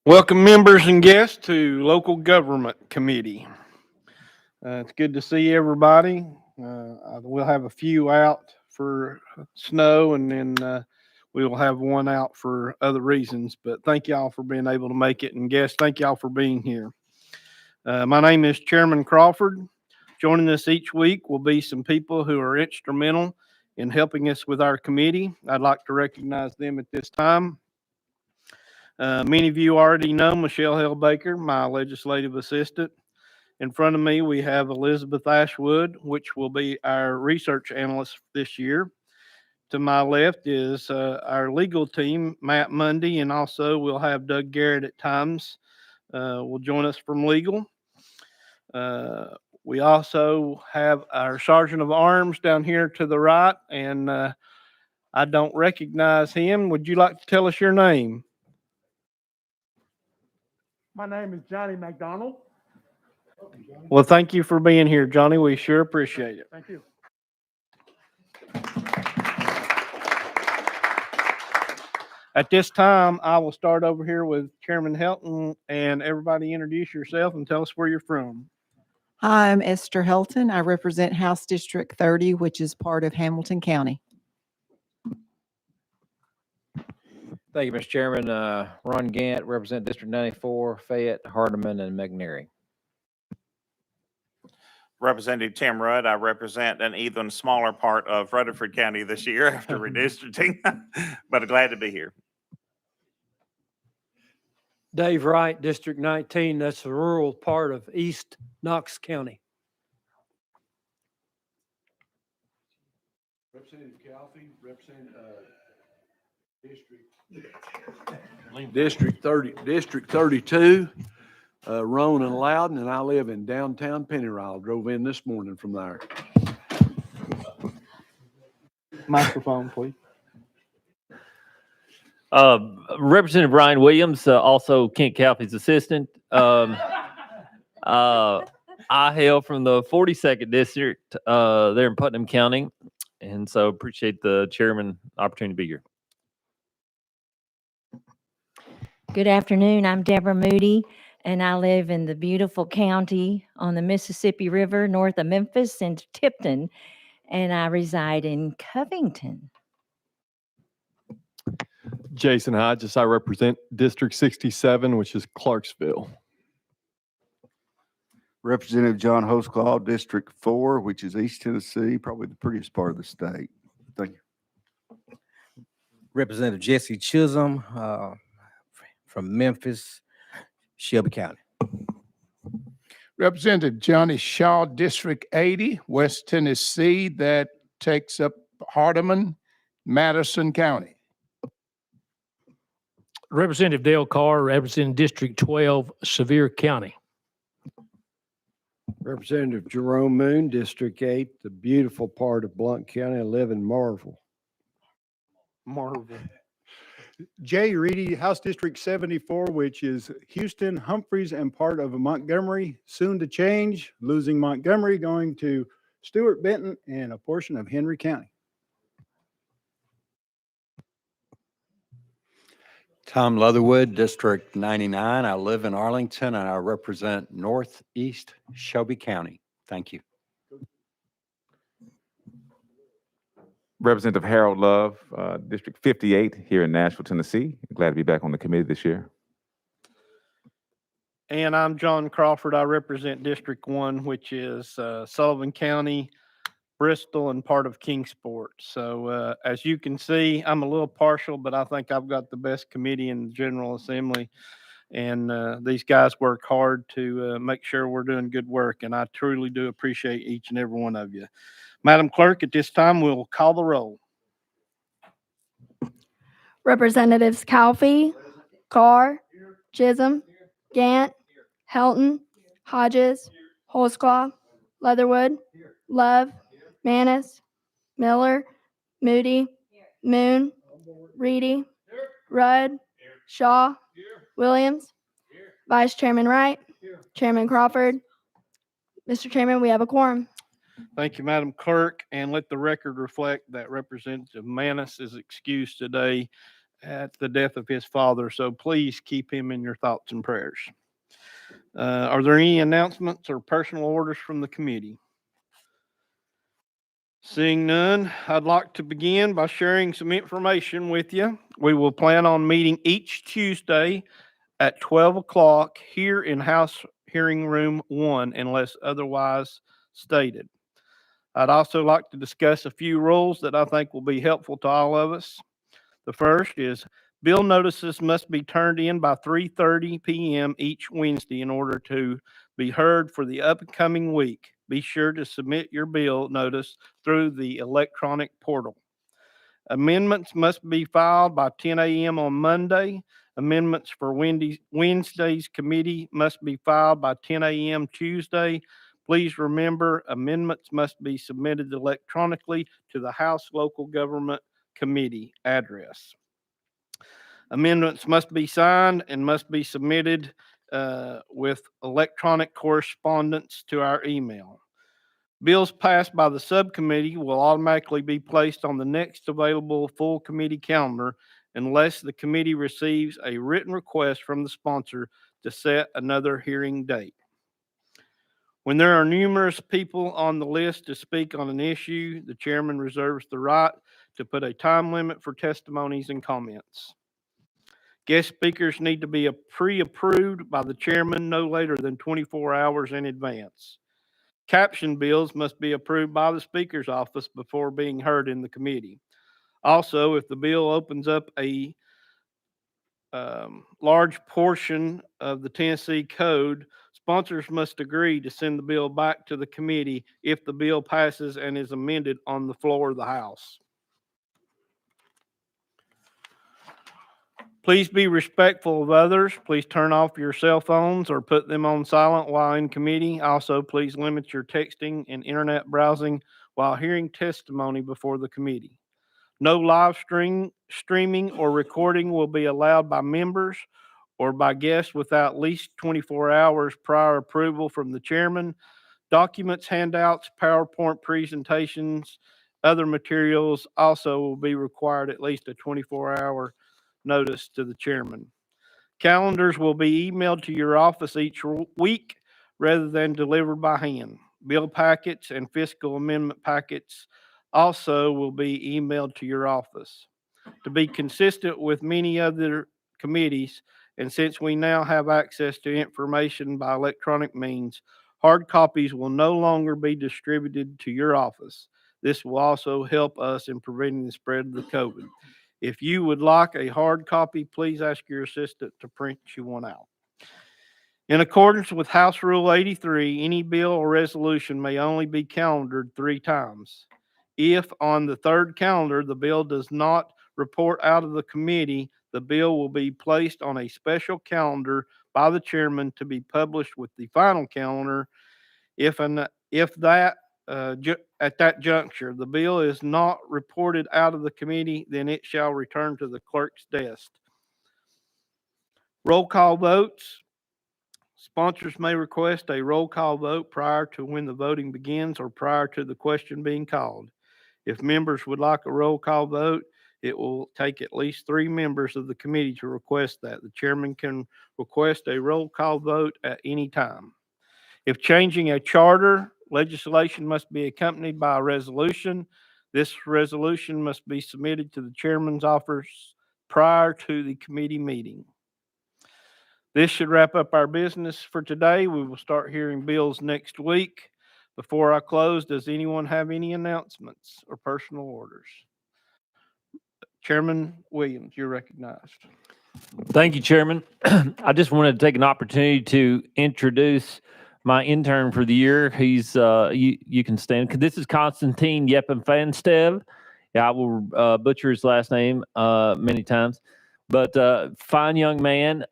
Welcome members and guests to Local Government Committee. It's good to see everybody. We'll have a few out for snow and then we will have one out for other reasons. But thank y'all for being able to make it. And guests, thank y'all for being here. My name is Chairman Crawford. Joining us each week will be some people who are instrumental in helping us with our committee. I'd like to recognize them at this time. Many of you already know Michelle Hellbaker, my legislative assistant. In front of me, we have Elizabeth Ashwood, which will be our research analyst this year. To my left is our legal team, Matt Mundy, and also we'll have Doug Garrett at times will join us from legal. We also have our Sergeant of Arms down here to the right, and I don't recognize him. Would you like to tell us your name? My name is Johnny McDonald. Well, thank you for being here, Johnny. We sure appreciate it. Thank you. At this time, I will start over here with Chairman Helton, and everybody introduce yourself and tell us where you're from. Hi, I'm Esther Helton. I represent House District 30, which is part of Hamilton County. Thank you, Mr. Chairman. Ron Gant, represent District 94, Fayette, Hardeman, and McNairy. Representative Tim Rudd, I represent an even smaller part of Rutherford County this year after redistricting, but glad to be here. Dave Wright, District 19. That's the rural part of East Knox County. Representative Calfee, District 32, Roan and Loudon, and I live in downtown Pennyrile. Drove in this morning from there. Microphone, please. Representative Brian Williams, also Kent Calfee's assistant. I hail from the 42nd district there in Putnam County, and so appreciate the chairman opportunity to be here. Good afternoon. I'm Deborah Moody, and I live in the beautiful county on the Mississippi River north of Memphis and Tipton, and I reside in Covington. Jason Hodges, I represent District 67, which is Clarksville. Representative John Hosclaw, District 4, which is East Tennessee, probably the prettiest part of the state. Thank you. Representative Jesse Chisholm from Memphis, Shelby County. Representative Johnny Shaw, District 80, West Tennessee, that takes up Hardeman, Madison County. Representative Dale Carr, representing District 12, Sevier County. Representative Jerome Moon, District 8, the beautiful part of Blount County. I live in Marvel. Jay Reedy, House District 74, which is Houston, Humphreys, and part of Montgomery, soon to change, losing Montgomery, going to Stewart Benton and a portion of Henry County. Tom Leatherwood, District 99. I live in Arlington and I represent Northeast Shelby County. Thank you. Representative Harold Love, District 58 here in Nashville, Tennessee. Glad to be back on the committee this year. And I'm John Crawford. I represent District 1, which is Sullivan County, Bristol, and part of Kingsport. So as you can see, I'm a little partial, but I think I've got the best committee in the General Assembly. And these guys work hard to make sure we're doing good work. And I truly do appreciate each and every one of you. Madam Clerk, at this time, we'll call the roll. Representatives Calfee, Carr, Chisholm, Gant, Helton, Hodges, Holsclaw, Leatherwood, Love, Manis, Miller, Moody, Moon, Reedy, Rudd, Shaw, Williams, Vice Chairman Wright, Chairman Crawford. Mr. Chairman, we have a quorum. Thank you, Madam Clerk, and let the record reflect that Representative Manis is excused today at the death of his father, so please keep him in your thoughts and prayers. Are there any announcements or personal orders from the committee? Seeing none, I'd like to begin by sharing some information with you. We will plan on meeting each Tuesday at 12 o'clock here in House Hearing Room 1 unless otherwise stated. I'd also like to discuss a few rules that I think will be helpful to all of us. The first is bill notices must be turned in by 3:30 p.m. each Wednesday in order to be heard for the upcoming week. Be sure to submit your bill notice through the electronic portal. Amendments must be filed by 10 a.m. on Monday. Amendments for Wednesday's committee must be filed by 10 a.m. Tuesday. Please remember, amendments must be submitted electronically to the House Local Government Committee address. Amendments must be signed and must be submitted with electronic correspondence to our email. Bills passed by the subcommittee will automatically be placed on the next available full committee calendar unless the committee receives a written request from the sponsor to set another hearing date. When there are numerous people on the list to speak on an issue, the chairman reserves the right to put a time limit for testimonies and comments. Guest speakers need to be pre-approved by the chairman no later than 24 hours in advance. Caption bills must be approved by the Speaker's office before being heard in the committee. Also, if the bill opens up a large portion of the Tennessee Code, sponsors must agree to send the bill back to the committee if the bill passes and is amended on the floor of the House. Please be respectful of others. Please turn off your cell phones or put them on silent while in committee. Also, please limit your texting and internet browsing while hearing testimony before the committee. No live streaming or recording will be allowed by members or by guests without at least 24 hours prior approval from the chairman. Documents, handouts, PowerPoint presentations, other materials also will be required at least a 24-hour notice to the chairman. Calendars will be emailed to your office each week rather than delivered by hand. Bill packets and fiscal amendment packets also will be emailed to your office. To be consistent with many other committees, and since we now have access to information by electronic means, hard copies will no longer be distributed to your office. This will also help us in preventing the spread of the COVID. If you would like a hard copy, please ask your assistant to print you one out. In accordance with House Rule 83, any bill or resolution may only be calendared 3 times. If on the third calendar the bill does not report out of the committee, the bill will be placed on a special calendar by the chairman to be published with the final calendar. At that juncture, the bill is not reported out of the committee, then it shall return to the clerk's desk. Roll call votes. Sponsors may request a roll call vote prior to when the voting begins or prior to the question being called. If members would like a roll call vote, it will take at least 3 members of the committee to request that. The chairman can request a roll call vote at any time. If changing a charter, legislation must be accompanied by a resolution. This resolution must be submitted to the chairman's office prior to the committee meeting. This should wrap up our business for today. We will start hearing bills next week. Before I close, does anyone have any announcements or personal orders? Chairman Williams, you're recognized. Thank you, Chairman. I just wanted to take an opportunity to introduce my intern for the year. He's you can stand. This is Konstantin Yepenfanstev. Yeah, I will butcher his last name many times, but fine young man.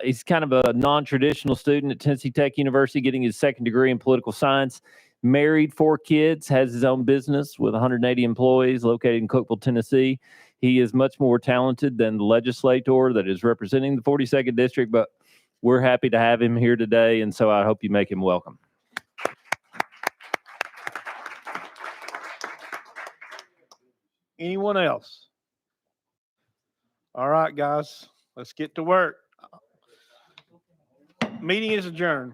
He's kind of a non-traditional student at Tennessee Tech University, getting his second degree in political science. Married, 4 kids, has his own business with 180 employees located in Cookeville, Tennessee. He is much more talented than the legislator that is representing the 42nd District, but we're happy to have him here today, and so I hope you make him welcome. Anyone else? All right, guys, let's get to work. Meeting is adjourned.